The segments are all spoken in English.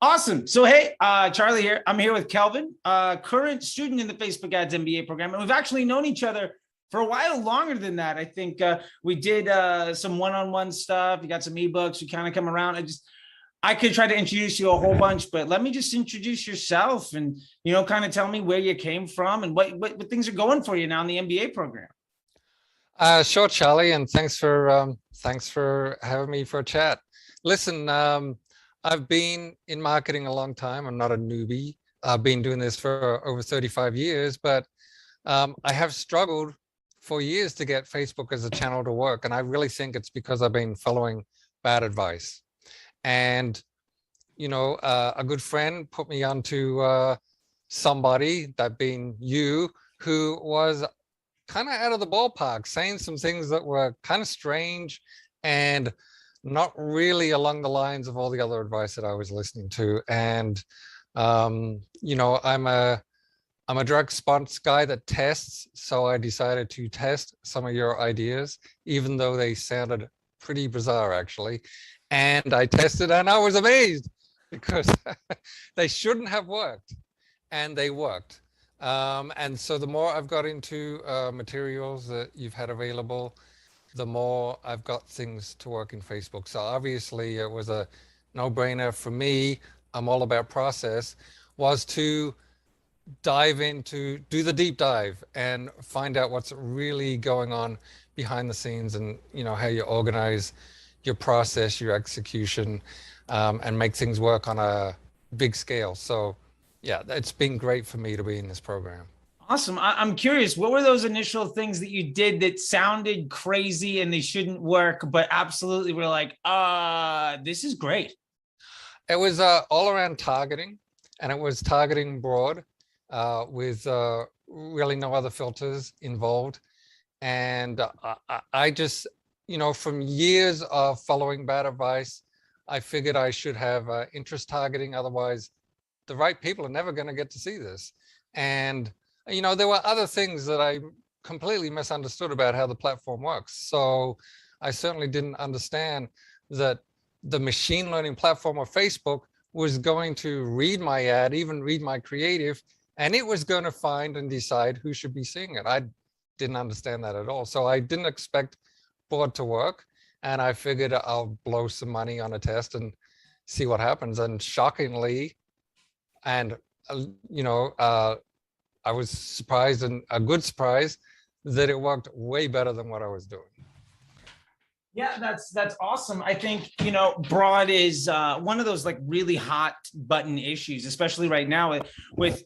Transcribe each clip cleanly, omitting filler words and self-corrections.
Awesome. So, hey, Charlie here. I'm here with Kelvin, current student in the Facebook Ads MBA program. And we've actually known each other for a while longer than that. I think we did some one-on-one stuff. You got some ebooks. You kind of come around. I could try to introduce you a whole bunch, but let me just introduce yourself and, kind of tell me where you came from and what things are going for you now in the MBA program. Sure, Charlie, and thanks for having me for a chat. Listen, I've been in marketing a long time. I'm not a newbie. I've been doing this for over 35 years, but I have struggled for years to get Facebook as a channel to work. And I really think it's because I've been following bad advice. And, a good friend put me onto somebody, that being you, who was kind of out of the ballpark, saying some things that were kind of strange and not really along the lines of all the other advice that I was listening to. And, I'm a direct response guy that tests. So I decided to test some of your ideas, even though they sounded pretty bizarre, actually. And I tested and I was amazed because they shouldn't have worked, and they worked. And so the more I've got into materials that you've had available, the more I've got things to work in Facebook. So obviously it was a no-brainer for me. I'm all about process, was to do the deep dive and find out what's really going on behind the scenes, and how you organize your process, your execution, and make things work on a big scale. So yeah, it's been great for me to be in this program. Awesome. I'm curious, what were those initial things that you did that sounded crazy and they shouldn't work, but absolutely were like, this is great? It was all around targeting, and it was targeting broad with really no other filters involved. And I just, from years of following bad advice, I figured I should have interest targeting. Otherwise, the right people are never going to get to see this. And there were other things that I completely misunderstood about how the platform works. So I certainly didn't understand that the machine learning platform of Facebook was going to read my ad, even read my creative, and it was going to find and decide who should be seeing it. I didn't understand that at all. So I didn't expect broad to work. And I figured I'll blow some money on a test and see what happens. And shockingly, and I was surprised, and a good surprise, that it worked way better than what I was doing. Yeah, that's awesome. I think, broad is one of those like really hot button issues, especially right now with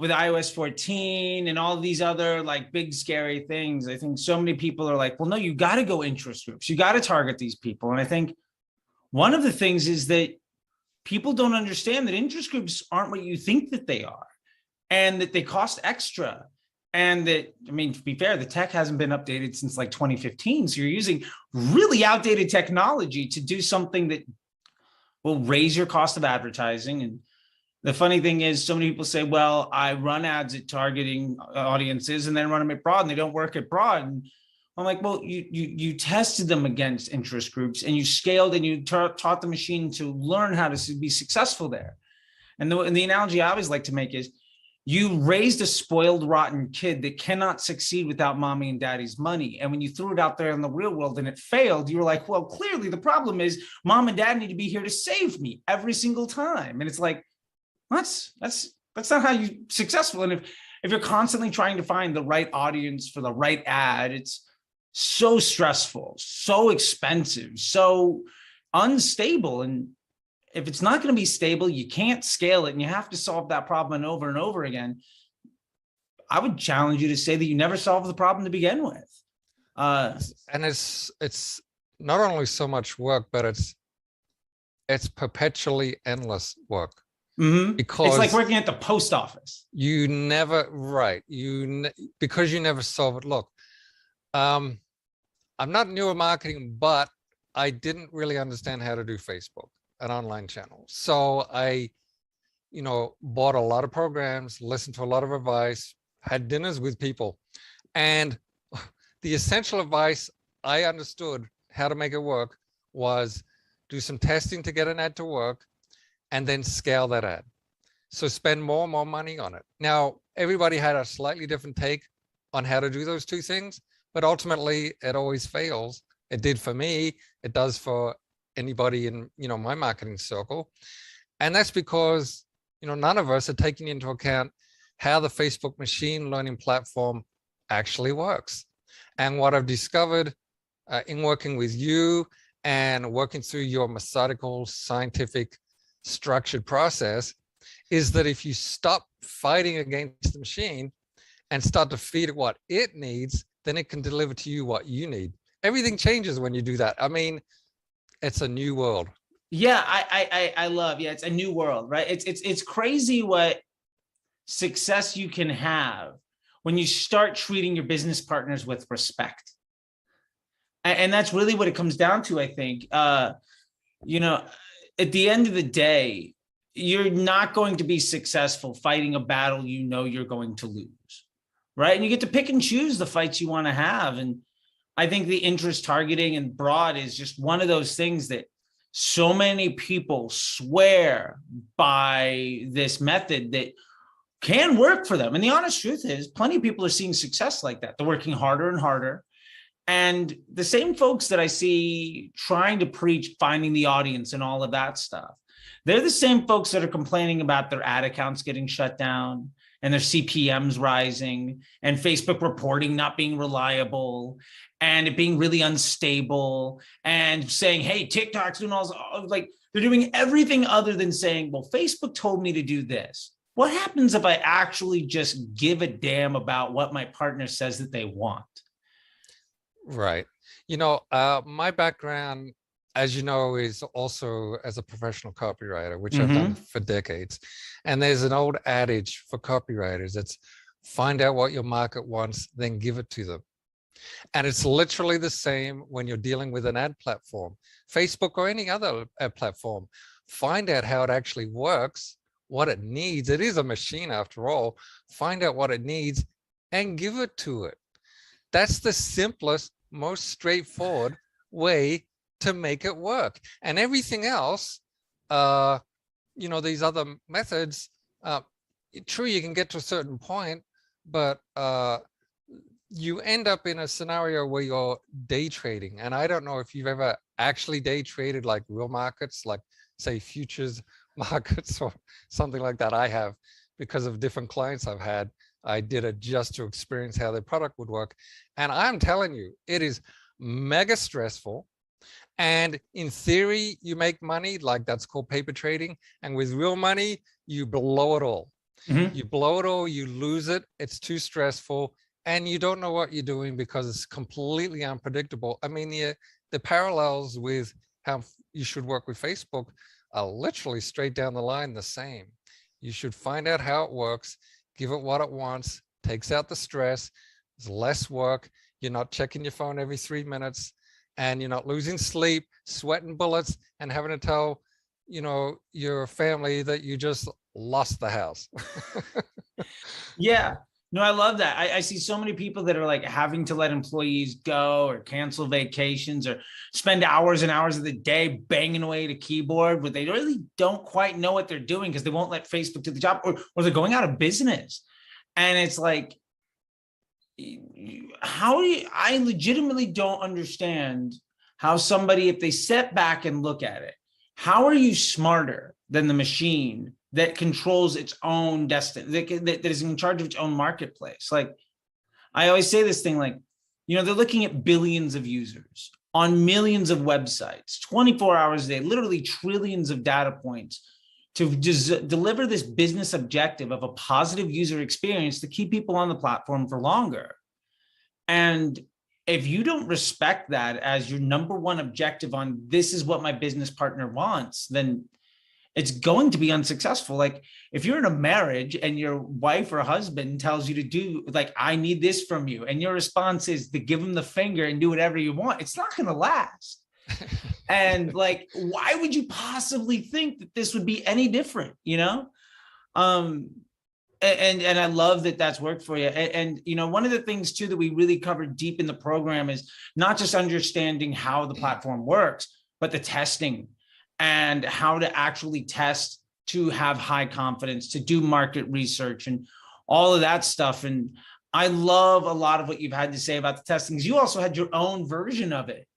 iOS 14 and all these other like big scary things. I think so many people are like, well, no, you got to go interest groups. You got to target these people. And I think one of the things is that people don't understand that interest groups aren't what you think that they are, and that they cost extra. And that, to be fair, the tech hasn't been updated since like 2015. So you're using really outdated technology to do something that will raise your cost of advertising. And the funny thing is, so many people say, well, I run ads at targeting audiences and then run them at broad, and they don't work at broad. And I'm like, well, you tested them against interest groups, and you scaled, and you taught the machine to learn how to be successful there. And the analogy I always like to make is, you raised a spoiled, rotten kid that cannot succeed without mommy and daddy's money. And when you threw it out there in the real world and it failed, you were like, well, clearly the problem is mom and dad need to be here to save me every single time. And it's like, that's not how you're successful. And if you're constantly trying to find the right audience for the right ad, it's so stressful, so expensive, so unstable. And if it's not going to be stable, you can't scale it, and you have to solve that problem over and over again. I would challenge you to say that you never solved the problem to begin with. And it's not only so much work, but it's perpetually endless work. Mm-hmm. Because it's like working at the post office. You never, right? Because you never solve it. Look, I'm not new at marketing, but I didn't really understand how to do Facebook, an online channel. So I, bought a lot of programs, listened to a lot of advice, had dinners with people. And the essential advice I understood how to make it work was do some testing to get an ad to work, and then scale that ad. So spend more and more money on it. Now, everybody had a slightly different take on how to do those two things, but ultimately it always fails. It did for me. It does for anybody in, my marketing circle. And that's because, none of us are taking into account how the Facebook machine learning platform actually works. And what I've discovered in working with you and working through your methodical, scientific, structured process is that if you stop fighting against the machine and start to feed it what it needs, then it can deliver to you what you need. Everything changes when you do that. I mean, it's a new world. Yeah, I love, it's a new world, right? It's crazy what success you can have when you start treating your business partners with respect. And that's really what it comes down to, I think. At the end of the day, you're not going to be successful fighting a battle you're going to lose, right? And you get to pick and choose the fights you want to have. And I think the interest targeting and broad is just one of those things that so many people swear by this method that can work for them. And the honest truth is, plenty of people are seeing success like that. They're working harder and harder. And the same folks that I see trying to preach finding the audience and all of that stuff, they're the same folks that are complaining about their ad accounts getting shut down and their CPMs rising and Facebook reporting not being reliable and it being really unstable and saying, hey, TikTok's doing all this, like they're doing everything other than saying, well, Facebook told me to do this. What happens if I actually just give a damn about what my partner says that they want? Right. My background, as you know, is also as a professional copywriter, which I've done for decades. And there's an old adage for copywriters. It's find out what your market wants, then give it to them. And it's literally the same when you're dealing with an ad platform, Facebook or any other ad platform. Find out how it actually works, what it needs. It is a machine after all. Find out what it needs and give it to it. That's the simplest, most straightforward way to make it work. And everything else, these other methods, true, you can get to a certain point, but you end up in a scenario where you're day trading. And I don't know if you've ever actually day traded like real markets, like say futures markets or something like that. I have, because of different clients I've had. I did it just to experience how their product would work. And I'm telling you, it is mega stressful. And in theory, you make money, like that's called paper trading. And with real money, you blow it all. You blow it all, you lose it. It's too stressful. And you don't know what you're doing because it's completely unpredictable. I mean, the parallels with how you should work with Facebook are literally straight down the line the same. You should find out how it works, give it what it wants, takes out the stress, there's less work, you're not checking your phone every 3 minutes, and you're not losing sleep, sweating bullets, and having to tell, your family that you just lost the house. Yeah. No, I love that. I see so many people that are like having to let employees go or cancel vacations or spend hours and hours of the day banging away at a keyboard, but they really don't quite know what they're doing because they won't let Facebook do the job, or they're going out of business. And it's like, I legitimately don't understand how somebody, if they step back and look at it, how are you smarter than the machine that controls its own destiny, that is in charge of its own marketplace? Like, I always say this thing, like, they're looking at billions of users on millions of websites, 24 hours a day, literally trillions of data points to deliver this business objective of a positive user experience to keep people on the platform for longer. And if you don't respect that as your number one objective on this is what my business partner wants, then it's going to be unsuccessful. Like if you're in a marriage and your wife or husband tells you to do, like, I need this from you, and your response is to give them the finger and do whatever you want, it's not going to last. And like, why would you possibly think that this would be any different, And I love that that's worked for you. And one of the things too that we really covered deep in the program is not just understanding how the platform works, but the testing and how to actually test to have high confidence, to do market research and all of that stuff. And I love a lot of what you've had to say about the testing, because you also had your own version of it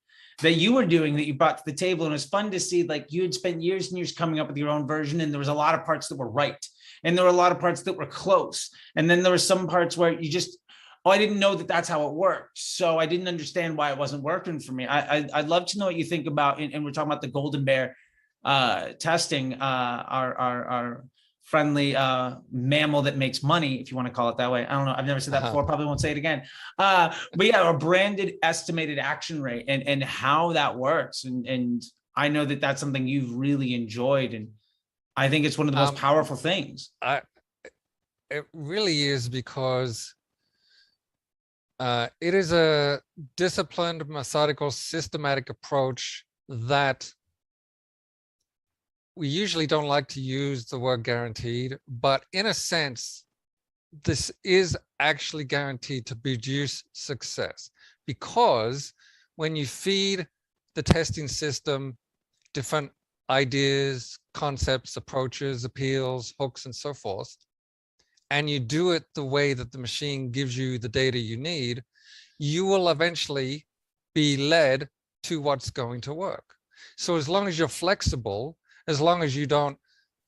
that you were doing that you brought to the table. And it was fun to see, like, you had spent years and years coming up with your own version, and there was a lot of parts that were right. And there were a lot of parts that were close. And then there were some parts where you just, oh, I didn't know that that's how it worked. So I didn't understand why it wasn't working for me. I'd love to know what you think about, and we're talking about the Golden Bear testing, our friendly mammal that makes money, if you want to call it that way. I don't know. I've never said that before. Probably won't say it again. But yeah, a branded estimated action rate and how that works. And I know that that's something you've really enjoyed. And I think it's one of the most powerful things. It really is, because it is a disciplined, methodical, systematic approach that we usually don't like to use the word guaranteed, but in a sense, this is actually guaranteed to produce success, because when you feed the testing system different ideas, concepts, approaches, appeals, hooks, and so forth, and you do it the way that the machine gives you the data you need, you will eventually be led to what's going to work. So as long as you're flexible, as long as you're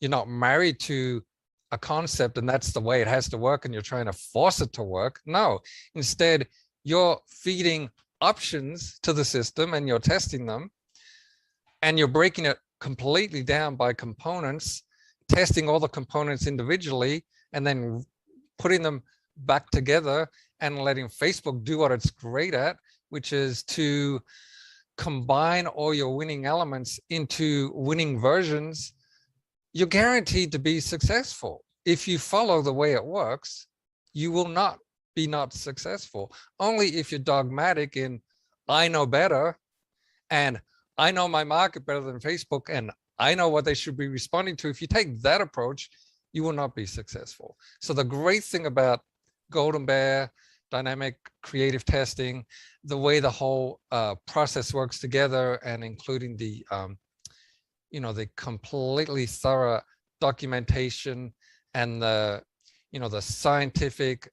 not married to a concept and that's the way it has to work and you're trying to force it to work. No, instead, you're feeding options to the system and you're testing them, and you're breaking it completely down by components, testing all the components individually, and then putting them back together and letting Facebook do what it's great at, which is to combine all your winning elements into winning versions. You're guaranteed to be successful. If you follow the way it works, you will not be not successful. Only if you're dogmatic in, I know better, and I know my market better than Facebook, and I know what they should be responding to. If you take that approach, you will not be successful. So the great thing about Golden Bear, dynamic creative testing, the way the whole process works together, and including the the completely thorough documentation and the the scientific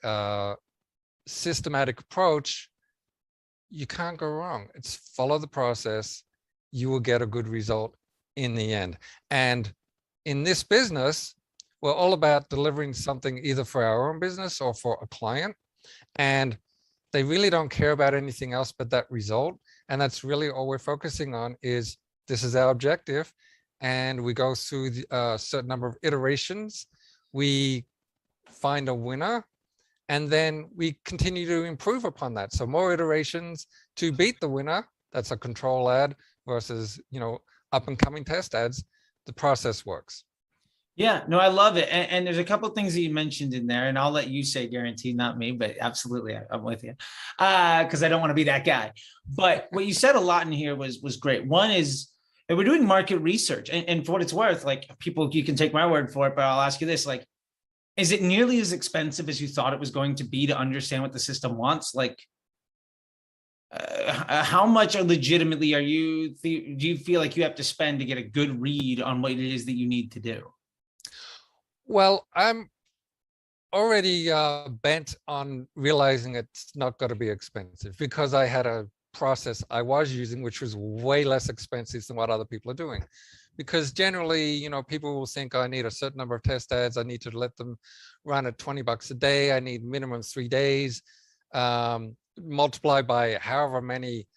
systematic approach, you can't go wrong. It's follow the process, you will get a good result in the end. And in this business, we're all about delivering something either for our own business or for a client. And they really don't care about anything else but that result. And that's really all we're focusing on is, this is our objective. And we go through a certain number of iterations. We find a winner, and then we continue to improve upon that. So more iterations to beat the winner. That's a control ad versus, up and coming test ads. The process works. Yeah, no, I love it. And there's a couple of things that you mentioned in there, and I'll let you say guaranteed, not me, but absolutely, I'm with you. Because I don't want to be that guy. But what you said a lot in here was great. One is, and we're doing market research, and for what it's worth, like, people, you can take my word for it, but I'll ask you this, like, is it nearly as expensive as you thought it was going to be to understand what the system wants? Like, how much legitimately do you feel like you have to spend to get a good read on what it is that you need to do? Well, I'm already bent on realizing it's not going to be expensive, because I had a process I was using which was way less expensive than what other people are doing. Because generally, people will think, I need a certain number of test ads, I need to let them run at $20 a day, I need minimum 3 days, multiply by however many,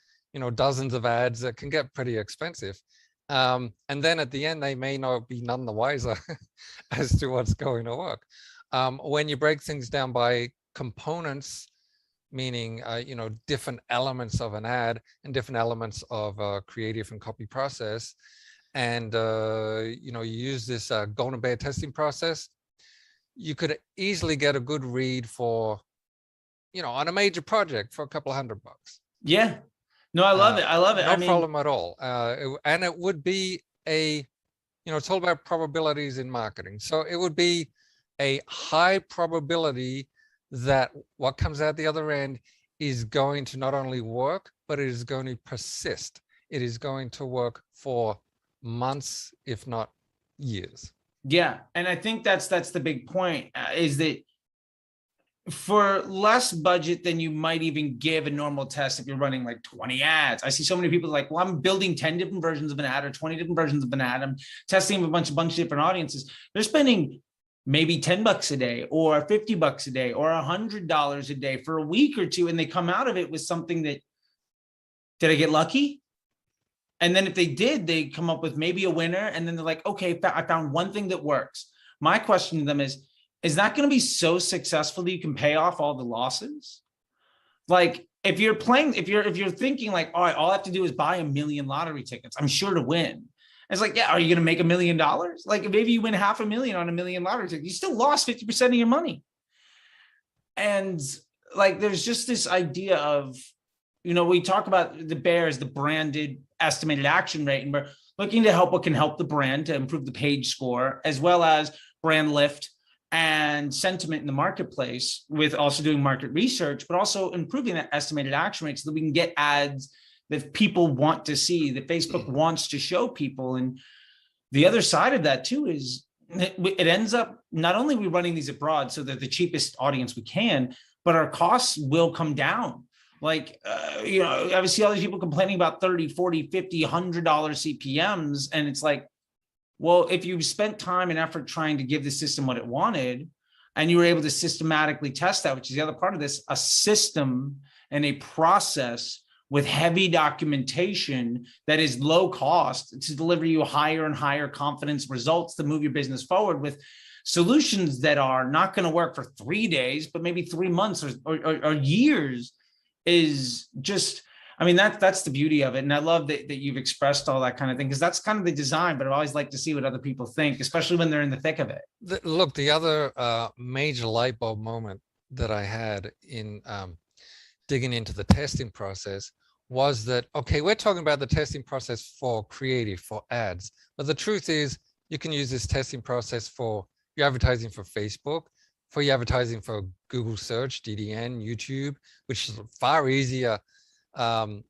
dozens of ads. That can get pretty expensive. And then at the end, they may not be none the wiser as to what's going to work. When you break things down by components, meaning, different elements of an ad and different elements of a creative and copy process, and, you use this Golden Bear testing process, you could easily get a good read for, on a major project for a couple of $100. Yeah. No, I love it. I love it. No problem at all. And it would be it's all about probabilities in marketing. So it would be a high probability that what comes out the other end is going to not only work, but it is going to persist. It is going to work for months, if not years. Yeah. And I think that's the big point, is that for less budget than you might even give a normal test, if you're running like 20 ads. I see so many people like, well, I'm building 10 different versions of an ad or 20 different versions of an ad. I'm testing a bunch of different audiences. They're spending maybe $10 a day or $50 a day or $100 a day for a week or two. And they come out of it with something that, did I get lucky? And then if they did, they come up with maybe a winner. And then they're like, okay, I found one thing that works. My question to them is that going to be so successful that you can pay off all the losses? Like if you're playing, if you're thinking like, all right, all I have to do is buy 1 million lottery tickets, I'm sure to win. It's like, yeah, are you going to make $1 million? Like maybe you win $500,000 on 1 million lottery tickets. You still lost 50% of your money. And like, there's just this idea of, we talk about the bears, the branded estimated action rate, and we're looking to help what can help the brand to improve the page score, as well as brand lift and sentiment in the marketplace, with also doing market research, but also improving that estimated action rate so that we can get ads that people want to see, that Facebook wants to show people. And the other side of that too is it ends up, not only are we running these abroad so that the cheapest audience we can, but our costs will come down. Like, I see all these people complaining about $30, $40, $50, $100 CPMs. And it's like, well, if you spent time and effort trying to give the system what it wanted, and you were able to systematically test that, which is the other part of this, a system and a process with heavy documentation that is low cost to deliver you higher and higher confidence results to move your business forward with solutions that are not going to work for 3 days, but maybe 3 months or years, is just, I mean, that's the beauty of it. And I love that you've expressed all that kind of thing, because that's kind of the design, but I always like to see what other people think, especially when they're in the thick of it. Look, the other major light bulb moment that I had in digging into the testing process was that, okay, we're talking about the testing process for creative, for ads, but the truth is you can use this testing process for your advertising for Facebook, for your advertising for Google search, DDN, YouTube, which is far easier,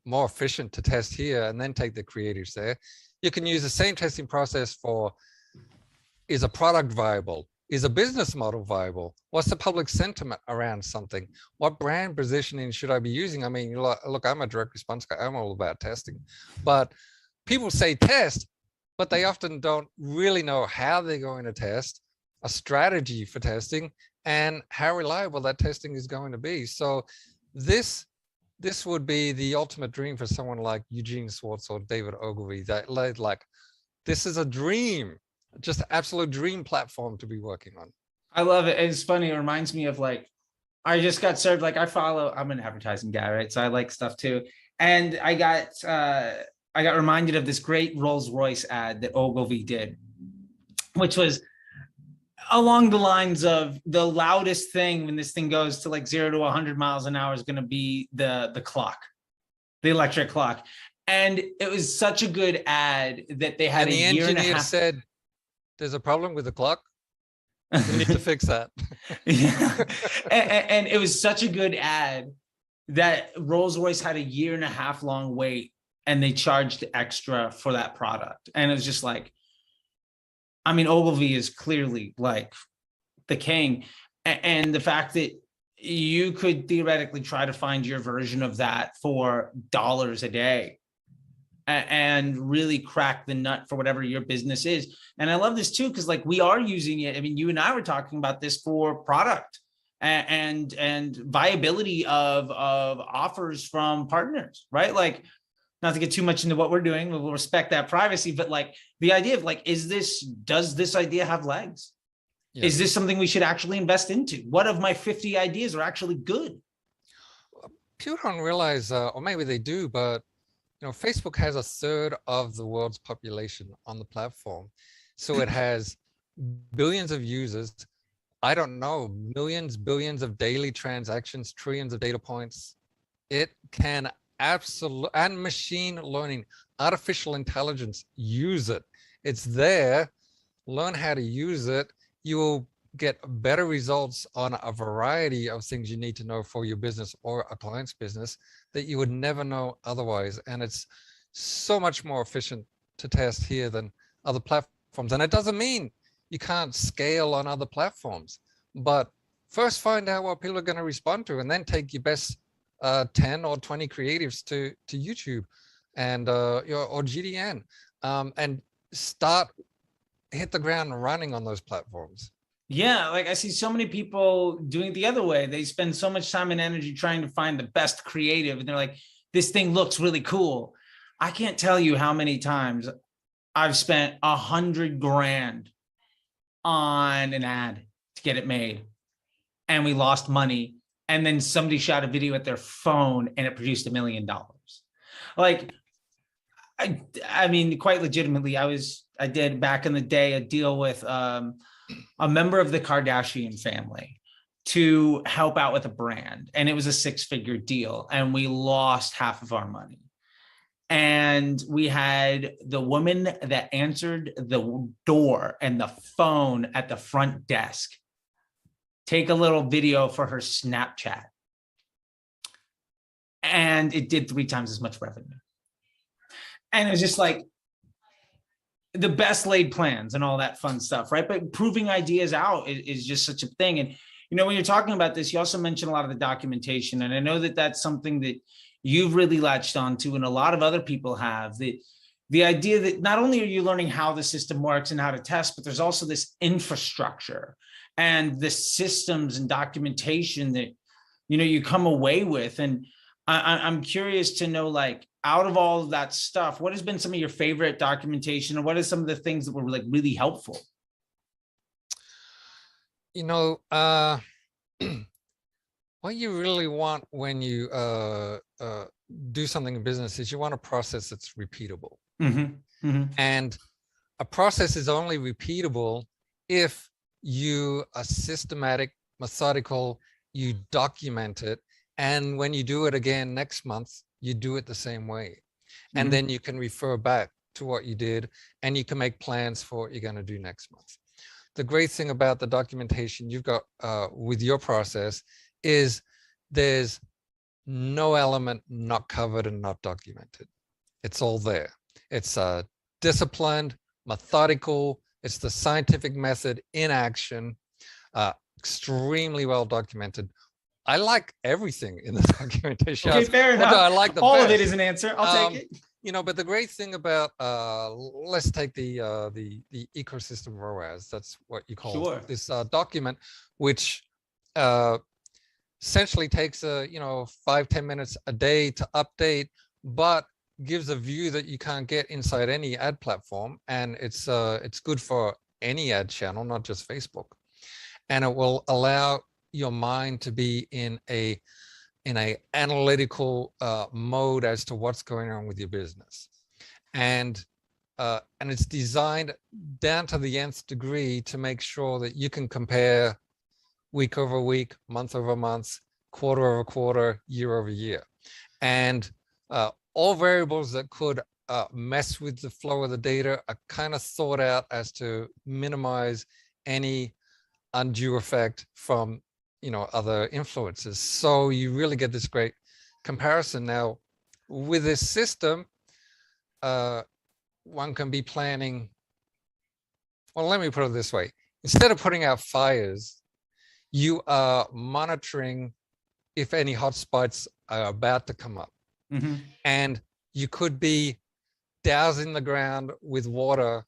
more efficient to test here and then take the creatives there. You can use the same testing process for, is a product viable? Is a business model viable? What's the public sentiment around something? What brand positioning should I be using? I mean, look, I'm a direct response guy. I'm all about testing, but people say test, but they often don't really know how they're going to test, a strategy for testing, and how reliable that testing is going to be. So this would be the ultimate dream for someone like Eugene Schwartz or David Ogilvy. That like, this is a dream, just absolute dream platform to be working on. I love it. It's funny. It reminds me of like, I just got served, like I'm an advertising guy, right? So I like stuff too. And I got reminded of this great RollsRoyce ad that Ogilvy did, which was along the lines of, the loudest thing when this thing goes to like 0 to 100 miles an hour is going to be the clock, the electric clock. And it was such a good ad that they had, and the engineer said, there's a problem with the clock. We need to fix that. Yeah. And it was such a good ad that Rolls-Royce had a 1.5 year long wait, and they charged extra for that product. And it was just like, I mean, Ogilvy is clearly like the king. And the fact that you could theoretically try to find your version of that for dollars a day and really crack the nut for whatever your business is. And I love this too, because like we are using it. I mean, you and I were talking about this for product and viability of offers from partners, right? Like, not to get too much into what we're doing, we'll respect that privacy, but like the idea of like, does this idea have legs? Yes. Is this something we should actually invest into? What of my 50 ideas are actually good? People don't realize, or maybe they do, but Facebook has 1/3 of the world's population on the platform. So it has billions of users. I don't know, millions, billions of daily transactions, trillions of data points. It can absolute, and machine learning, artificial intelligence, use it. It's there. Learn how to use it. You will get better results on a variety of things you need to know for your business or a client's business that you would never know otherwise. And it's so much more efficient to test here than other platforms. And it doesn't mean you can't scale on other platforms, but first find out what people are going to respond to, and then take your best 10 or 20 creatives to YouTube and or GDN, and hit the ground running on those platforms. Yeah, like I see so many people doing it the other way. They spend so much time and energy trying to find the best creative, and they're like, this thing looks really cool. I can't tell you how many times I've spent $100,000 on an ad to get it made, and we lost money. And then somebody shot a video at their phone and it produced $1 million. Like, I mean, quite legitimately, I did back in the day a deal with a member of the Kardashian family to help out with a brand. And it was a 6-figure deal, and we lost half of our money. And we had the woman that answered the door and the phone at the front desk take a little video for her Snapchat. And it did 3 times as much revenue. And it was just like the best laid plans and all that fun stuff, right? But proving ideas out is just such a thing. And, you know, when you're talking about this, you also mentioned a lot of the documentation. And I know that that's something that you've really latched onto, and a lot of other people have. The idea that not only are you learning how the system works and how to test, but there's also this infrastructure and the systems and documentation that, you know, you come away with. And I'm curious to know, like, out of all of that stuff, what has been some of your favorite documentation, or what are some of the things that were like really helpful? You know, what you really want when you do something in business is you want a process that's repeatable. Mm-hmm. Mm-hmm. And a process is only repeatable if you are systematic, methodical, you document it. And when you do it again next month, you do it the same way. And then you can refer back to what you did, and you can make plans for what you're going to do next month. The great thing about the documentation you've got with your process is there's no element not covered and not documented. It's all there. It's disciplined, methodical. It's the scientific method in action, extremely well documented. I like everything in the documentation. Okay, fair enough. I like all best. Of it is an answer. I'll take it. You know, but the great thing about let's take the ecosystem ROAS. That's what you call this document, which essentially takes 5-10 minutes a day to update, but gives a view that you can't get inside any ad platform, and it's good for any ad channel, not just Facebook, and it will allow your mind to be in a analytical mode as to what's going on with your business, and it's designed down to the nth degree to make sure that you can compare week over week, month over month, quarter over quarter, year over year, and all variables that could mess with the flow of the data are kind of thought out as to minimize any undue effect from other influences. So you really get this great comparison. Now, with this system, one can be planning. Well, let me put it this way. Instead of putting out fires, you are monitoring if any hotspots are about to come up. Mm-hmm. And you could be dousing the ground with water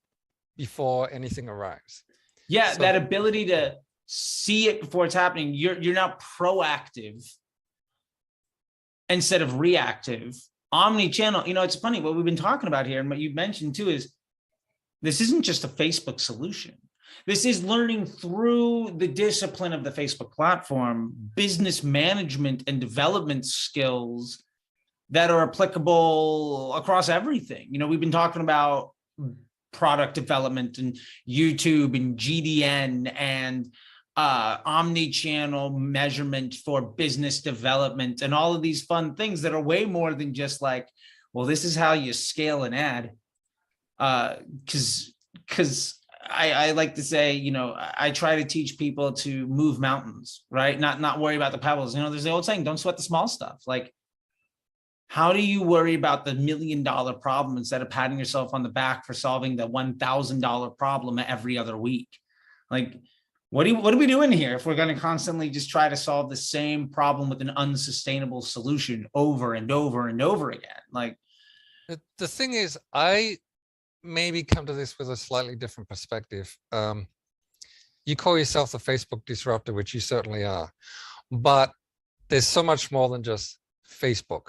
before anything arrives. Yeah, so, that ability to see it before it's happening. You're now proactive instead of reactive. Omni-channel, it's funny what we've been talking about here, and what you've mentioned too is this isn't just a Facebook solution. This is learning through the discipline of the Facebook platform, business management and development skills that are applicable across everything. We've been talking about product development and YouTube and GDN and omni-channel measurement for business development and all of these fun things that are way more than just like, well, this is how you scale an ad. Because I like to say, I try to teach people to move mountains, right? Not worry about the pebbles. There's the old saying, don't sweat the small stuff. Like, How do you worry about the $1 million problem instead of patting yourself on the back for solving the $1,000 problem every other week? Like, what are we doing here if we're going to constantly just try to solve the same problem with an unsustainable solution over and over and over again? Like, the thing is, I maybe come to this with a slightly different perspective. You call yourself the Facebook disruptor, which you certainly are, but there's so much more than just Facebook.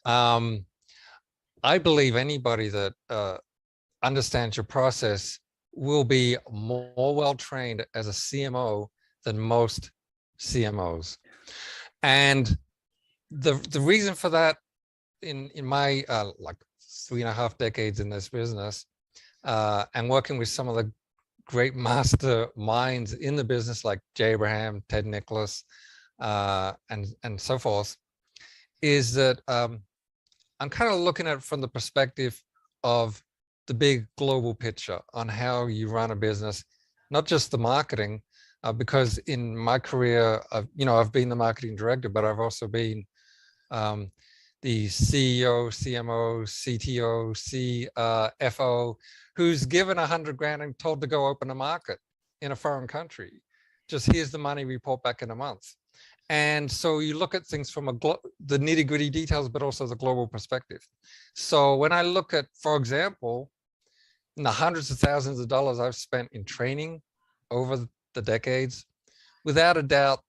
I believe anybody that understands your process will be more well-trained as a CMO than most CMOs. And the reason for that, in my like 3.5 decades in this business, and working with some of the great master minds in the business like Jay Abraham, Ted Nicholas, and so forth, is that I'm kind of looking at it from the perspective of the big global picture on how you run a business, not just the marketing, because in my career, I've been the marketing director, but I've also been the CEO, CMO, CTO, CFO, who's given 100 grand and told to go open a market in a foreign country. Just here's the money, report back in a month. And so you look at things from the nitty gritty details, but also the global perspective. So when I look at, for example, in the hundreds of thousands of dollars I've spent in training over the decades, without a doubt,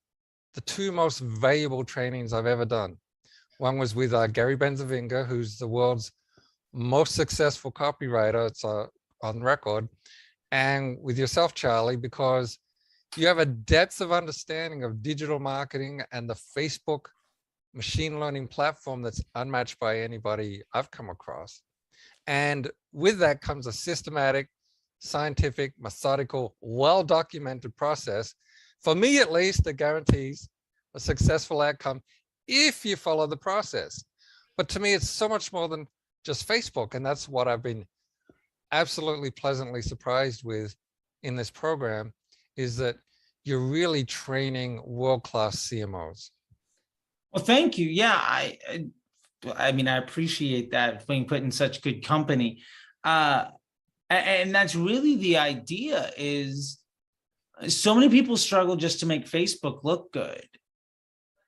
the two most valuable trainings I've ever done. One was with Gary Benzavinga, who's the world's most successful copywriter. It's on record. And with yourself, Charlie, because you have a depth of understanding of digital marketing and the Facebook machine learning platform that's unmatched by anybody I've come across. And with that comes a systematic, scientific, methodical, well-documented process, for me at least, that guarantees a successful outcome if you follow the process. But to me, it's so much more than just Facebook. And that's what I've been absolutely pleasantly surprised with in this program, is that you're really training world-class CMOs. well, thank you. Yeah, I mean, I appreciate that being put in such good company. And that's really the idea, is so many people struggle just to make Facebook look good.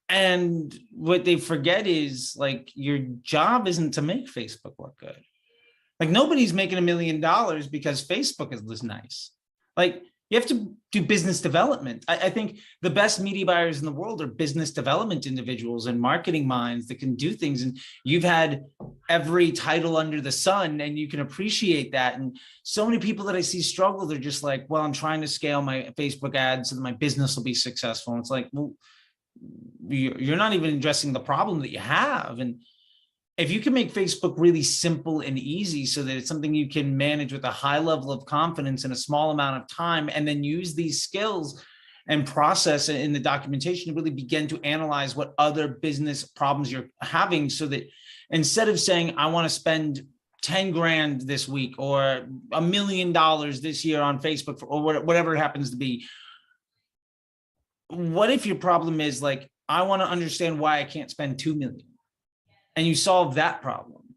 And what they forget is, like, your job isn't to make Facebook look good. Like, nobody's making $1 million because Facebook is nice. Like, you have to do business development. I think the best media buyers in the world are business development individuals and marketing minds that can do things. And you've had every title under the sun, and you can appreciate that. And so many people that I see struggle, they're just like, well, I'm trying to scale my Facebook ads so that my business will be successful. And it's like, well, you're not even addressing the problem that you have. And if you can make Facebook really simple and easy so that it's something you can manage with a high level of confidence in a small amount of time, and then use these skills and process in the documentation to really begin to analyze what other business problems you're having, so that instead of saying, I want to spend 10 grand this week or $1 million this year on Facebook, or whatever it happens to be, what if your problem is like, I want to understand why I can't spend 2 million? And you solve that problem,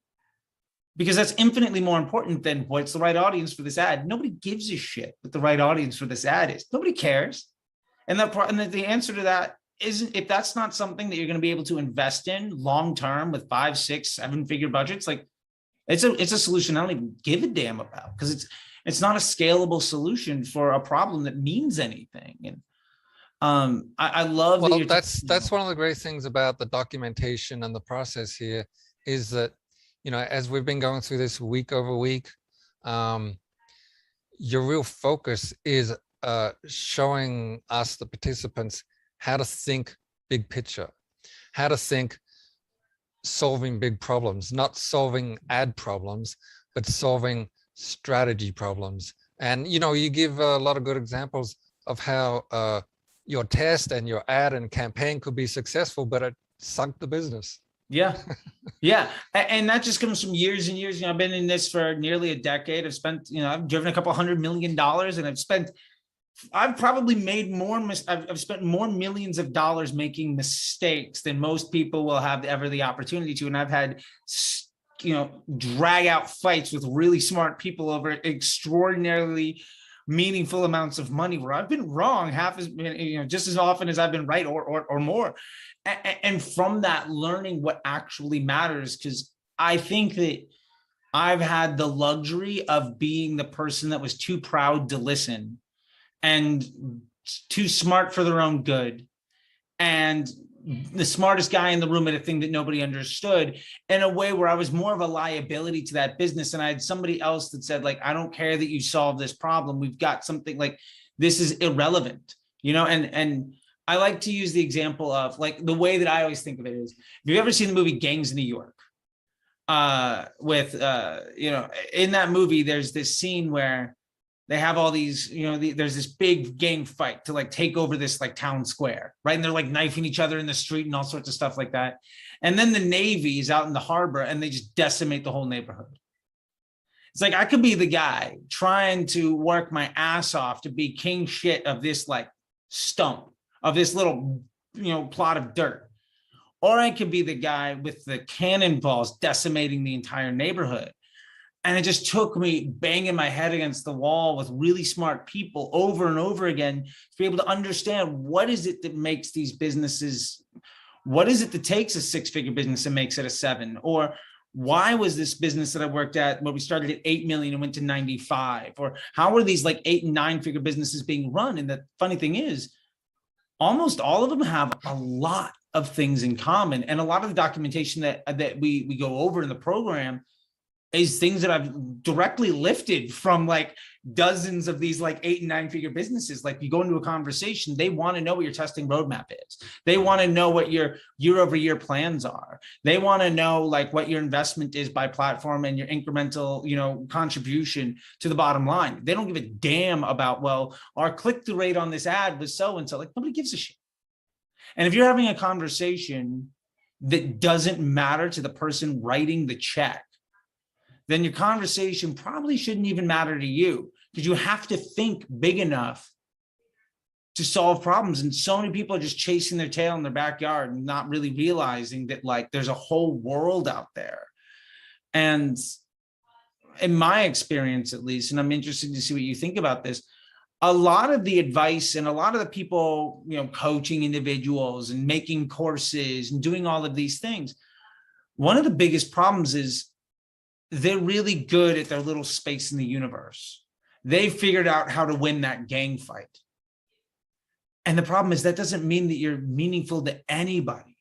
because that's infinitely more important than what's the right audience for this ad. Nobody gives a shit what the right audience for this ad is. Nobody cares. And the answer to that isn't, if that's not something that you're going to be able to invest in long-term with 5, 6, 7-figure budgets, like, it's a solution I don't even give a damn about, because it's not a scalable solution for a problem that means anything. And I love that. Well, that's one of the great things about the documentation and the process here, is that, as we've been going through this week over week, your real focus is showing us, the participants, how to think big picture, how to think solving big problems, not solving ad problems, but solving strategy problems. And, you give a lot of good examples of how your test and your ad and campaign could be successful, but it sunk the business. Yeah. Yeah. And that just comes from years and years. I've been in this for nearly a decade. I've spent, I've driven a couple $100 million, and I've spent I've probably made more, I've spent more millions of dollars making mistakes than most people will have ever the opportunity to. And I've had, drag out fights with really smart people over extraordinarily meaningful amounts of money where I've been wrong half as, just as often as I've been right or more. And from that, learning what actually matters, because I think that I've had the luxury of being the person that was too proud to listen and too smart for their own good, and the smartest guy in the room at a thing that nobody understood, in a way where I was more of a liability to that business. And I had somebody else that said, like, I don't care that you solve this problem. We've got something, like, this is irrelevant, and I like to use the example of, like, the way that I always think of it is, if you've ever seen the movie Gangs of New York, in that movie, there's this scene where they have all these, there's this big gang fight to, like, take over this, like, town square, right? And they're, like, knifing each other in the street and all sorts of stuff like that. And then the Navy is out in the harbor and they just decimate the whole neighborhood. It's like, I could be the guy trying to work my ass off to be king shit of this, like, stump, of this little, plot of dirt. Or I could be the guy with the cannonballs decimating the entire neighborhood. And it just took me banging my head against the wall with really smart people over and over again to be able to understand, what is it that makes these businesses, what is it that takes a 6-figure business and makes it a 7? Or why was this business that I worked at, where we started at 8 million and went to 95? Or how are these, like, 8 and 9-figure businesses being run? And the funny thing is, almost all of them have a lot of things in common. And a lot of the documentation that we go over in the program is things that I've directly lifted from, like, dozens of these, like, 8 and 9-figure businesses. Like, you go into a conversation, they want to know what your testing roadmap is. They want to know what your year-over-year plans are. They want to know, like, what your investment is by platform and your incremental, contribution to the bottom line. They don't give a damn about, well, our click-through rate on this ad was so-and-so. Like, nobody gives a shit. And if you're having a conversation that doesn't matter to the person writing the check, then your conversation probably shouldn't even matter to you, because you have to think big enough to solve problems. And so many people are just chasing their tail in their backyard and not really realizing that, like, there's a whole world out there. And in my experience, at least, and I'm interested to see what you think about this, a lot of the advice and a lot of the people, coaching individuals and making courses and doing all of these things, one of the biggest problems is they're really good at their little space in the universe. They figured out how to win that gang fight. And the problem is, that doesn't mean that you're meaningful to anybody.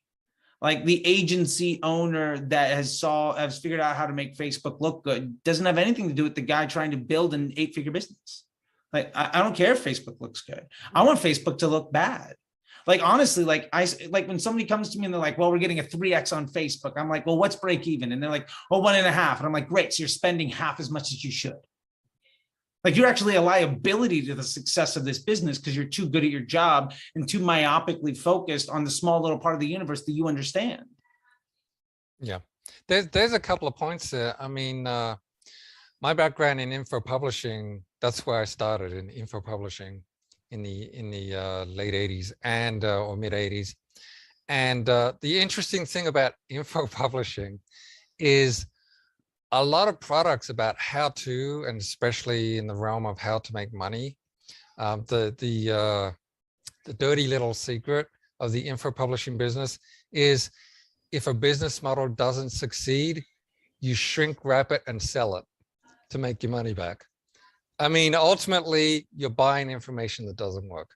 Like, the agency owner that has figured out how to make Facebook look good doesn't have anything to do with the guy trying to build an 8-figure business. Like, I don't care if Facebook looks good. I want Facebook to look bad. Like, honestly, like, when somebody comes to me and they're like, well, we're getting a 3x on Facebook. I'm like, well, what's break even? And they're like, oh, 1.5. And I'm like, great. So you're spending half as much as you should. Like, you're actually a liability to the success of this business because you're too good at your job and too myopically focused on the small little part of the universe that you understand. Yeah, there's a couple of points there. I mean, my background in info publishing, that's where I started, in info publishing in the late 80s and or mid 80s. And the interesting thing about info publishing is a lot of products about how to, and especially in the realm of how to make money, the dirty little secret of the info publishing business is, if a business model doesn't succeed, you shrink wrap it and sell it to make your money back. I mean, ultimately, you're buying information that doesn't work.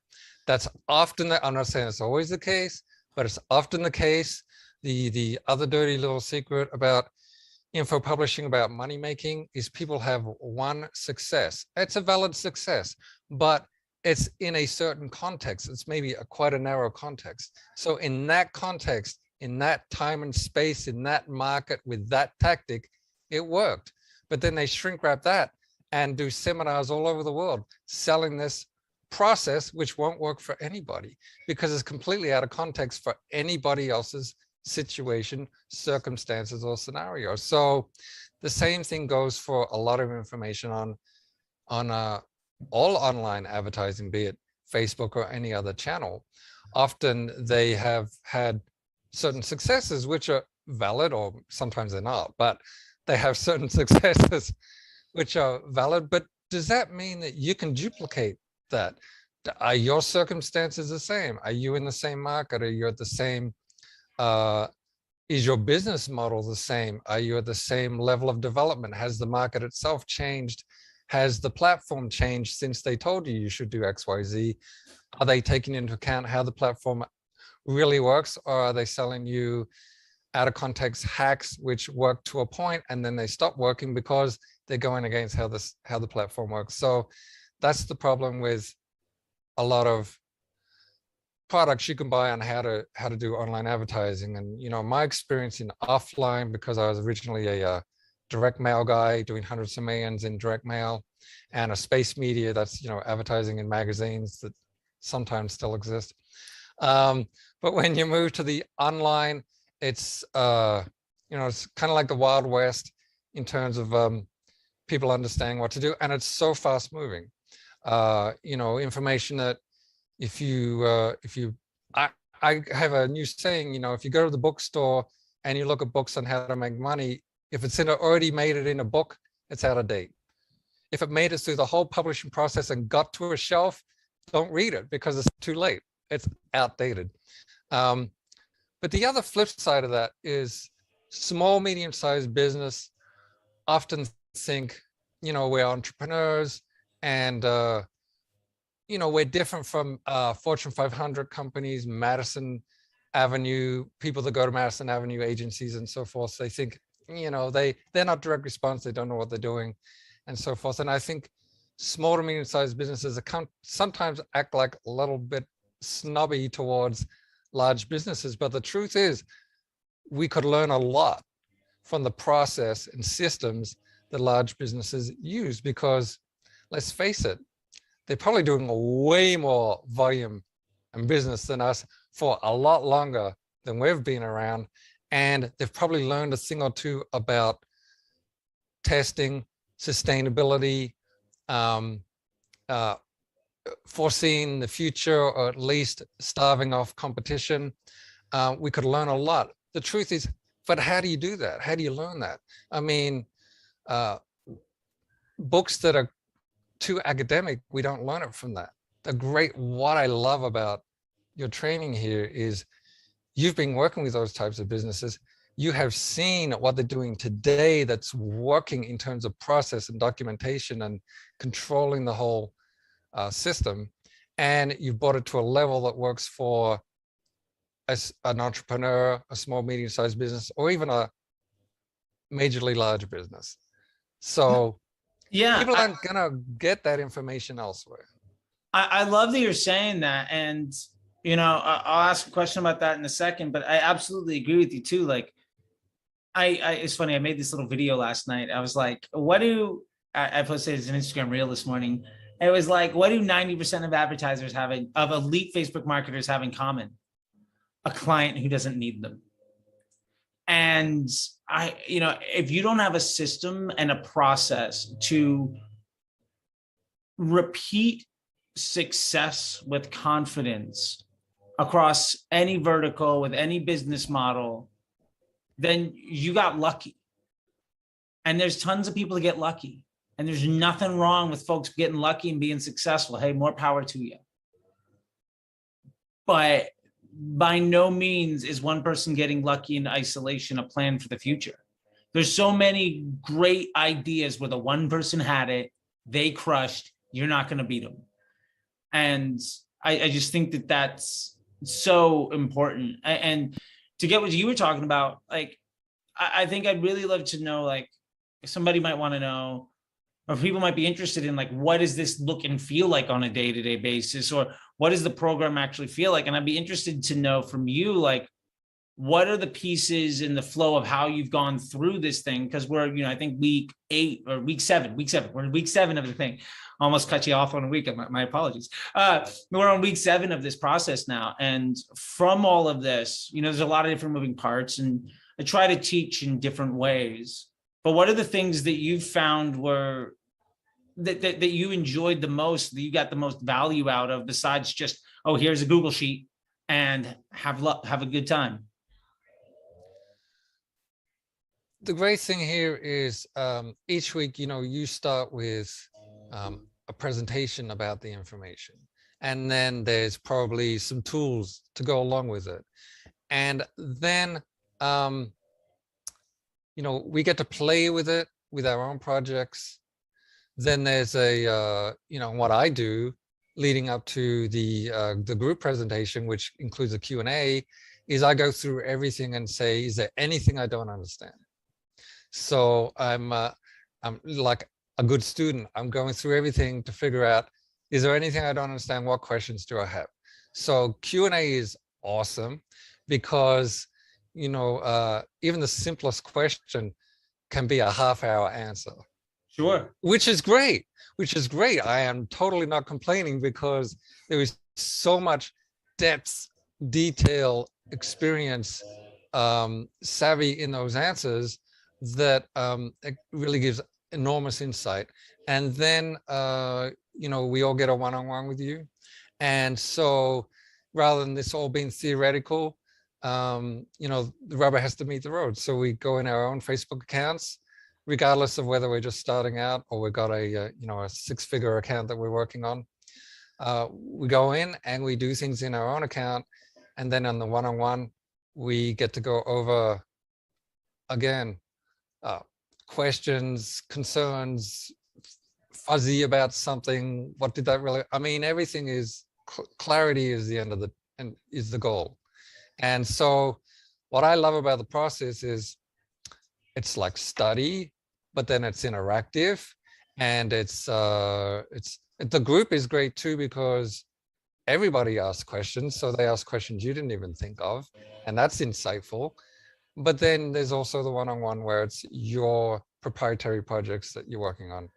That's often, I'm not saying it's always the case, but it's often the case. The other dirty little secret about info publishing, about money making, is people have one success. It's a valid success, but it's in a certain context. It's maybe quite a narrow context. So in that context, in that time and space, in that market, with that tactic, it worked. But then they shrink wrap that and do seminars all over the world selling this process, which won't work for anybody because it's completely out of context for anybody else's situation, circumstances, or scenarios. So the same thing goes for a lot of information on all online advertising, be it Facebook or any other channel, often they have had certain successes which are valid, or sometimes they're not, but they have certain successes which are valid. But does that mean that you can duplicate that? Are your circumstances the same? Are you in the same market? Are you at the same, is your business model the same? Are you at the same level of development? Has the market itself changed? Has the platform changed since they told you you should do X, Y, Z? Are they taking into account how the platform really works, or are they selling you out of context hacks which work to a point and then they stop working because they're going against how the platform works? So that's the problem with a lot of products you can buy on how to do online advertising. And my experience in offline, because I was originally a direct mail guy doing hundreds of millions in direct mail, and a space media, that's advertising in magazines that sometimes still exist. But when you move to the online, it's it's kind of like the Wild West in terms of people understanding what to do, and it's so fast moving. Information that if you I have a new saying, if you go to the bookstore and you look at books on how to make money, if it's already made it in a book, it's out of date. If it made it through the whole publishing process and got to a shelf, don't read it because it's too late. It's outdated. But the other flip side of that is small, medium-sized business often think, we're entrepreneurs and, we're different from Fortune 500 companies, Madison Avenue, people that go to Madison Avenue agencies and so forth. So they think, they're not direct response. They don't know what they're doing and so forth. And I think small to medium-sized businesses sometimes act like a little bit snobby towards large businesses. But the truth is, we could learn a lot from the process and systems that large businesses use, because let's face it, they're probably doing way more volume and business than us for a lot longer than we've been around. And they've probably learned a thing or two about testing, sustainability, foreseeing the future, or at least starving off competition. We could learn a lot. The truth is, but how do you do that? How do you learn that? I mean, books that are too academic, we don't learn it from that. What I love about your training here is you've been working with those types of businesses. You have seen what they're doing today that's working in terms of process and documentation and controlling the whole system. And you've brought it to a level that works for an entrepreneur, a small, medium-sized business, or even a majorly large business. So yeah, people aren't gonna get that information elsewhere. I love that you're saying that. And, I'll ask a question about that in a second, but I absolutely agree with you too. Like, it's funny, I made this little video last night. I was like, I posted as an Instagram reel this morning. It was like, what do 90% of advertisers of elite Facebook marketers have in common? A client who doesn't need them. And if you don't have a system and a process to repeat success with confidence across any vertical with any business model, then you got lucky. And there's tons of people that get lucky. And there's nothing wrong with folks getting lucky and being successful. Hey, more power to you. But by no means is one person getting lucky in isolation a plan for the future. There's so many great ideas where the one person had it, they crushed, you're not going to beat them. And I just think that that's so important. And to get what you were talking about, like, I think I'd really love to know, like, somebody might want to know, or people might be interested in, like, what does this look and feel like on a day-to-day basis? Or what does the program actually feel like? And I'd be interested to know from you, like, what are the pieces in the flow of how you've gone through this thing? Because we're, I think week 8 or week 7, we're in week 7 of the thing. Almost cut you off on a week. My apologies. We're on week 7 of this process now. And from all of this, there's a lot of different moving parts, and I try to teach in different ways. But what are the things that you've found were that you enjoyed the most, that you got the most value out of, besides just, oh, here's a Google sheet and have a good time? The great thing here is each week, you start with a presentation about the information, and then there's probably some tools to go along with it. And then, we get to play with it with our own projects. Then there's what I do leading up to the group presentation, which includes a Q&A, is I go through everything and say, is there anything I don't understand? So I'm like a good student. I'm going through everything to figure out, is there anything I don't understand? What questions do I have? So Q&A is awesome because, even the simplest question can be a half-hour answer. Sure. Which is great. I am totally not complaining, because there is so much depth, detail, experience, savvy in those answers that it really gives enormous insight. And then, we all get a one-on-one with you. And so rather than this all being theoretical, the rubber has to meet the road. So we go in our own Facebook accounts, regardless of whether we're just starting out or we've got a six-figure account that we're working on. We go in and we do things in our own account. And then on the one-on-one, we get to go over, again, questions, concerns, fuzzy about something. What did that really, everything is, clarity is the end of is the goal. And so what I love about the process is it's like study, but then it's interactive, and the group is great too, because everybody asks questions. So they ask questions you didn't even think of, and that's insightful. But then there's also the one-on-one where it's your proprietary projects that you're working on.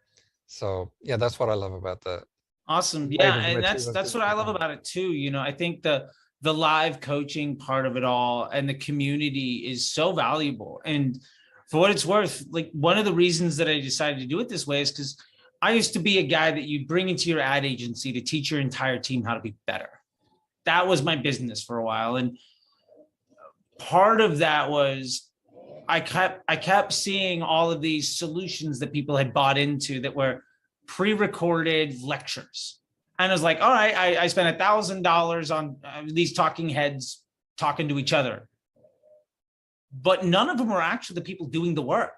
So yeah, that's what I love about that. Awesome. Yeah, and that's what I love about it too. I think the live coaching part of it all and the community is so valuable. And for what it's worth, like, one of the reasons that I decided to do it this way is because I used to be a guy that you'd bring into your ad agency to teach your entire team how to be better. That was my business for a while. And part of that was I kept seeing all of these solutions that people had bought into that were pre-recorded lectures. And I was like, all right, I spent $1,000 on these talking heads talking to each other. But none of them were actually the people doing the work.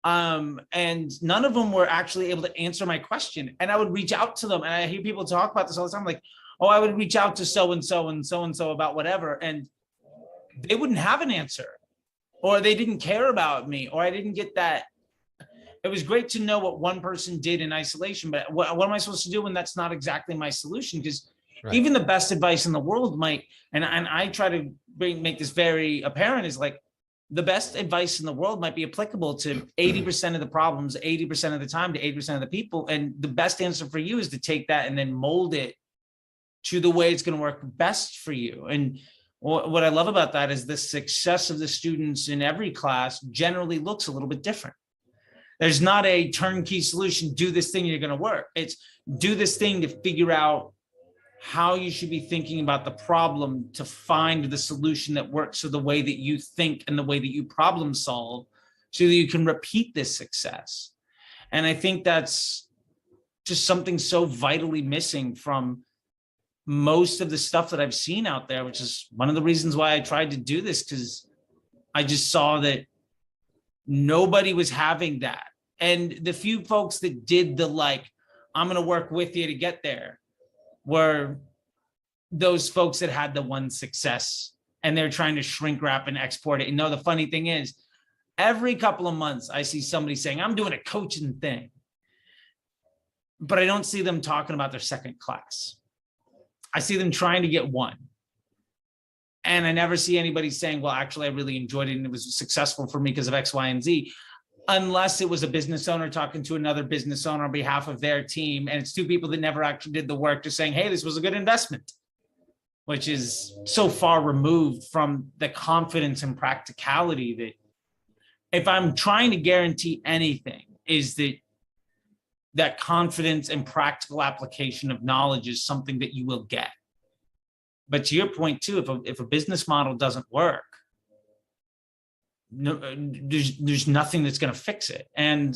And none of them were actually able to answer my question. And I would reach out to them, and I hear people talk about this all the time, like, oh, I would reach out to so-and-so and so-and-so about whatever, and they wouldn't have an answer, or they didn't care about me, or I didn't get that. It was great to know what one person did in isolation, but what am I supposed to do when that's not exactly my solution? Because even the best advice in the world might, and I try to make this very apparent, is like, the best advice in the world might be applicable to 80% of the problems, 80% of the time, to 80% of the people. And the best answer for you is to take that and then mold it to the way it's going to work best for you. And what I love about that is the success of the students in every class generally looks a little bit different. There's not a turnkey solution, do this thing, you're going to work. It's do this thing to figure out how you should be thinking about the problem to find the solution that works for the way that you think and the way that you problem solve, so that you can repeat this success. And I think that's just something so vitally missing from most of the stuff that I've seen out there, which is one of the reasons why I tried to do this, because I just saw that nobody was having that. And the few folks that did the, like, I'm going to work with you to get there, were those folks that had the one success, and they're trying to shrink wrap and export it. And no, the funny thing is, every couple of months I see somebody saying, I'm doing a coaching thing, but I don't see them talking about their second class. I see them trying to get one. And I never see anybody saying, well, actually, I really enjoyed it and it was successful for me because of X, Y, and Z. Unless it was a business owner talking to another business owner on behalf of their team, and it's two people that never actually did the work, just saying, hey, this was a good investment, which is so far removed from the confidence and practicality that, if I'm trying to guarantee anything, is that that confidence and practical application of knowledge is something that you will get. But to your point too, if a business model doesn't work, no, there's nothing that's going to fix it. And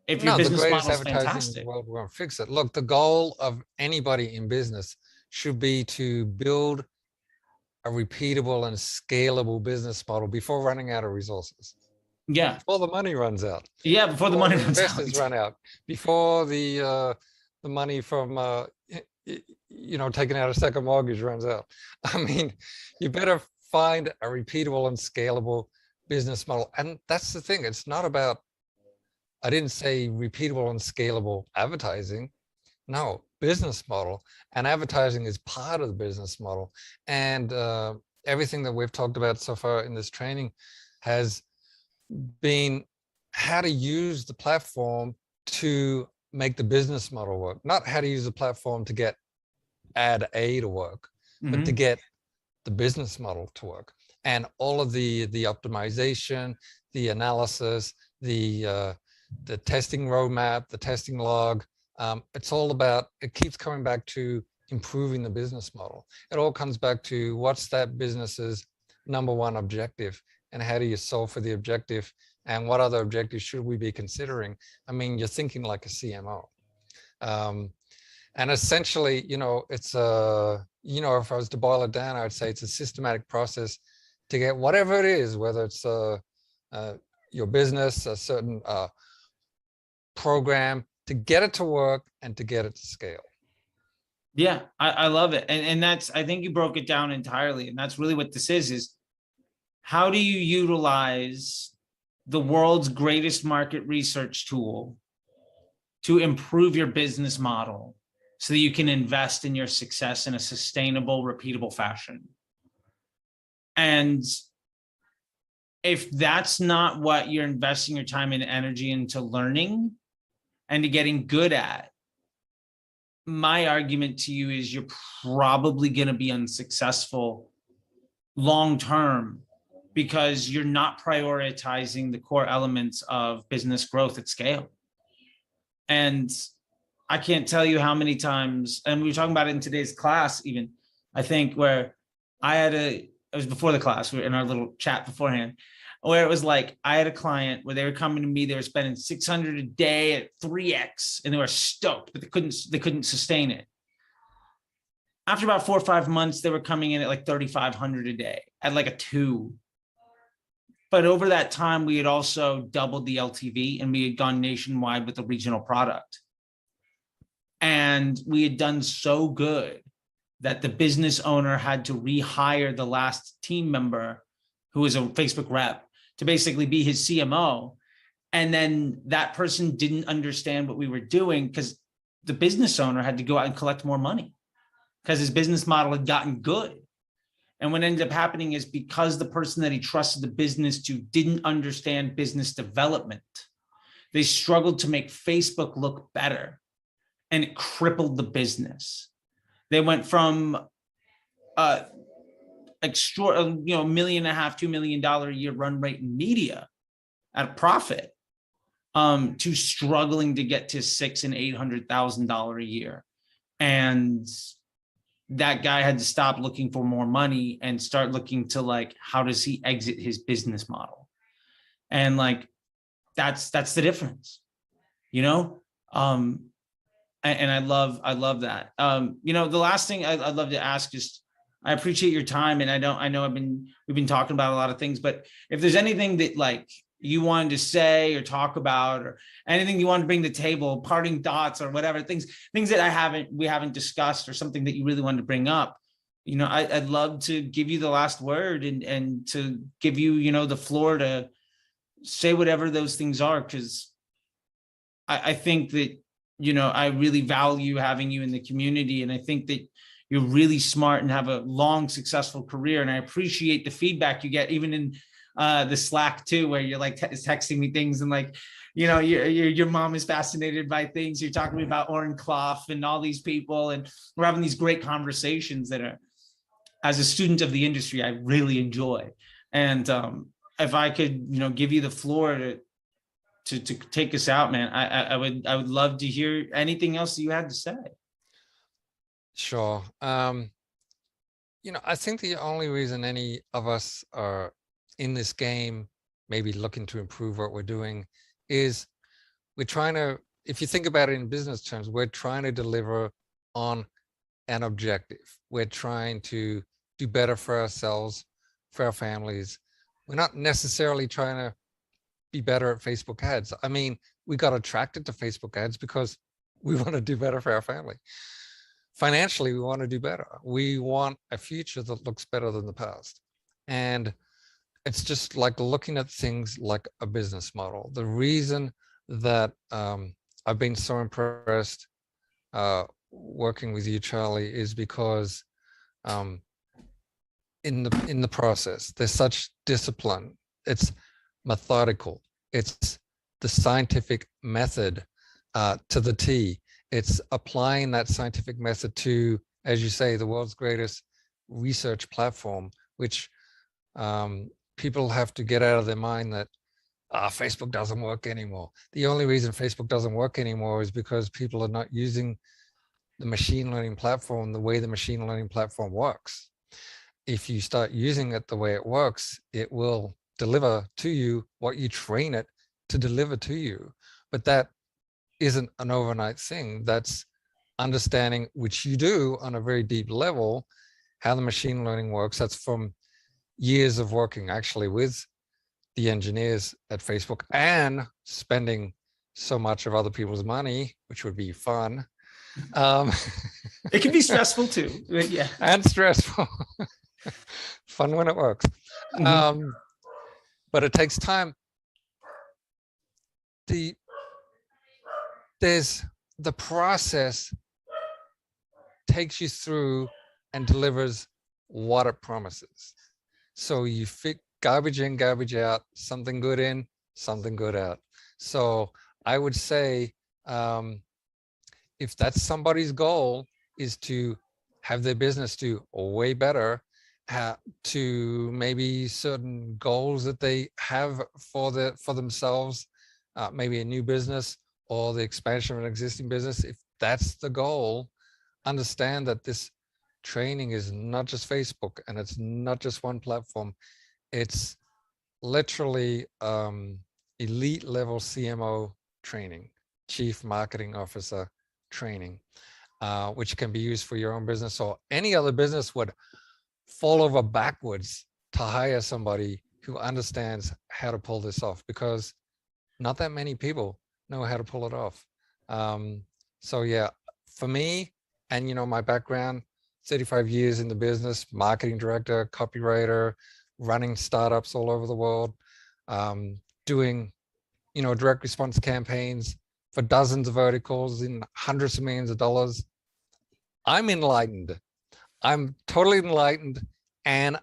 if your No, the business greatest model is advertising in the fantastic, world won't fix it. Look, the goal of anybody in business should be to build a repeatable and scalable business model before running out of resources, yeah, before the money runs out, yeah, before the before money the runs out. investors run out, before the money from taking out a second mortgage runs out. I mean, you better find a repeatable and scalable business model. And that's the thing. It's not about, I didn't say repeatable and scalable advertising. No, business model, and advertising is part of the business model. And everything that we've talked about so far in this training has been how to use the platform to make the business model work, not how to use the platform to get ad A to work, but to get the business model to work. And all of the optimization, the analysis, the testing roadmap, the testing log, it's all about, it keeps coming back to improving the business model. It all comes back to what's that business's number one objective, and how do you solve for the objective, and what other objectives should we be considering? I mean, you're thinking like a CMO. And essentially, it's if I was to boil it down, I would say it's a systematic process to get whatever it is, whether it's your business, a certain program, to get it to work and to get it to scale. Yeah, I love it. And that's, I think you broke it down entirely. And that's really what this is how do you utilize the world's greatest market research tool to improve your business model so that you can invest in your success in a sustainable, repeatable fashion. And if that's not what you're investing your time and energy into learning and to getting good at, my argument to you is you're probably going to be unsuccessful long-term because you're not prioritizing the core elements of business growth at scale. And I can't tell you how many times, and we were talking about it in today's class even, I think, where it was before the class, we were in our little chat beforehand, where it was like, I had a client where they were coming to me, they were spending 600 a day at 3X, and they were stoked, but they couldn't sustain it. After about 4 or 5 months, they were coming in at like 3,500 a day at like a 2. But over that time, we had also doubled the LTV, and we had gone nationwide with the regional product. And we had done so good that the business owner had to rehire the last team member, who was a Facebook rep, to basically be his CMO. And then that person didn't understand what we were doing because the business owner had to go out and collect more money because his business model had gotten good. And what ended up happening is because the person that he trusted the business to didn't understand business development, they struggled to make Facebook look better, and it crippled the business. They went from $1.5 million, $2 million a year run rate in media at a profit to struggling to get to $600,000 and $800,000 a year. And that guy had to stop looking for more money and start looking to like, how does he exit his business model? And like, that's the difference, and I love that. The last thing I'd love to ask is, I appreciate your time, and I know we've been talking about a lot of things, but if there's anything that like you wanted to say or talk about, or anything you want to bring to the table, parting thoughts or whatever, things that we haven't discussed, or something that you really wanted to bring up, I'd love to give you the last word and to give you, the floor to say whatever those things are. Cause I think that, I really value having you in the community. And I think that you're really smart and have a long, successful career. And I appreciate the feedback you get, even in the Slack too, where you're like texting me things and like, your mom is fascinated by things. You're talking to me about Oren Clough and all these people, and we're having these great conversations that are, as a student of the industry, I really enjoy. And if I could, give you the floor to take us out, man. I would love to hear anything else that you had to say. Sure. I think the only reason any of us are in this game, maybe looking to improve what we're doing, is we're trying to, if you think about it in business terms, we're trying to deliver on an objective. We're trying to do better for ourselves, for our families. We're not necessarily trying to be better at Facebook ads. I mean, we got attracted to Facebook ads because we want to do better for our family. Financially, we want to do better. We want a future that looks better than the past. And it's just like looking at things like a business model. The reason that I've been so impressed working with you, Charlie, is because in the process, there's such discipline. It's methodical. It's the scientific method to the T. It's applying that scientific method to, as you say, the world's greatest research platform, which people have to get out of their mind that Facebook doesn't work anymore. The only reason Facebook doesn't work anymore is because people are not using the machine learning platform the way the machine learning platform works. If you start using it the way it works, it will deliver to you what you train it to deliver to you. But that isn't an overnight thing. That's understanding, which you do on a very deep level, how the machine learning works. That's from years of working actually with the engineers at Facebook and spending so much of other people's money, which would be fun. It can be stressful too, but yeah. And stressful. Fun when it works. Mm-hmm. But it takes time. There's the process takes you through and delivers what it promises. So you fit garbage in, garbage out, something good in, something good out. So I would say, if that's somebody's goal, is to have their business do way better, to maybe certain goals that they have for themselves, maybe a new business or the expansion of an existing business. If that's the goal, understand that this training is not just Facebook and it's not just one platform. It's literally elite level CMO training, Chief Marketing Officer training, which can be used for your own business, or any other business would fall over backwards to hire somebody who understands how to pull this off, because not that many people know how to pull it off. So yeah, for me, and my background, 35 years in the business, marketing director, copywriter, running startups all over the world, doing, direct response campaigns for dozens of verticals in hundreds of millions of dollars. I'm enlightened. I'm totally enlightened, and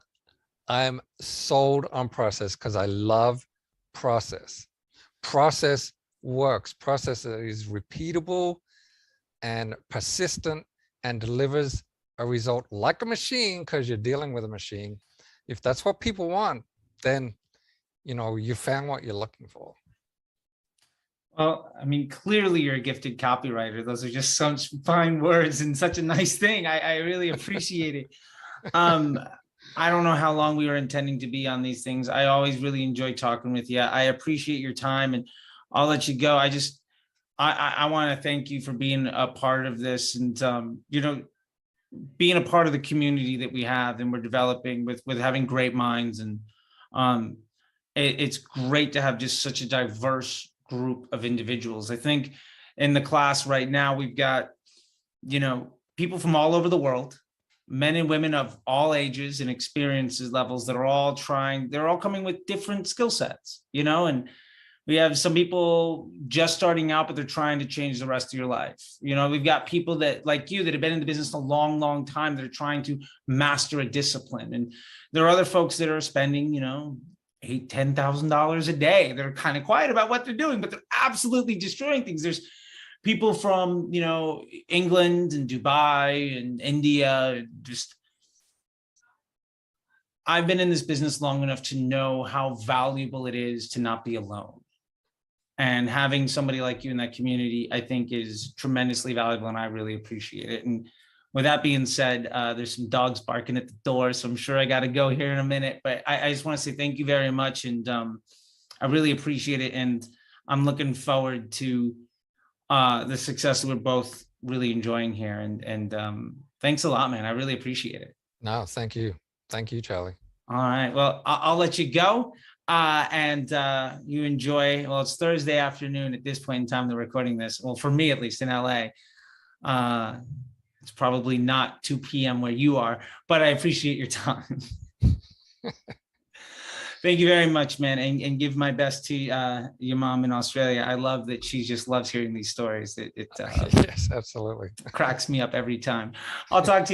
I'm sold on process because I love process. Process works. Process that is repeatable and persistent and delivers a result like a machine, because you're dealing with a machine. If that's what people want, then you found what you're looking for. Well, I mean, clearly you're a gifted copywriter. Those are just such fine words and such a nice thing. I really appreciate it. I don't know how long we were intending to be on these things. I always really enjoy talking with you. I appreciate your time, and I'll let you go. I want to thank you for being a part of this, and being a part of the community that we have and we're developing with having great minds. And it's great to have just such a diverse group of individuals. I think in the class right now, we've got, people from all over the world, men and women of all ages and experiences levels that are all they're all coming with different skill sets, and we have some people just starting out, but they're trying to change the rest of your life. We've got people that, like you, that have been in the business a long, long time, that are trying to master a discipline. And there are other folks that are spending, $8,000, $10,000 a day. They're kind of quiet about what they're doing, but they're absolutely destroying things. There's people from, England and Dubai and India. I've been in this business long enough to know how valuable it is to not be alone. And having somebody like you in that community, I think, is tremendously valuable, and I really appreciate it. And with that being said, there's some dogs barking at the door, so I'm sure I got to go here in a minute. But I just want to say thank you very much, and I really appreciate it. And I'm looking forward to the success that we're both really enjoying here. And thanks a lot, man. I really appreciate it. No, thank you. Thank you, Charlie. All right. Well, I'll let you go. And you enjoy. Well, it's Thursday afternoon at this point in time. They're recording this. Well, for me, at least in LA, it's probably not 2 p.m. where you are, but I appreciate your time. Thank you very much, man. And give my best to your mom in Australia. I love that she just loves hearing these stories. It Yes, absolutely. cracks me up every time. I'll talk to you.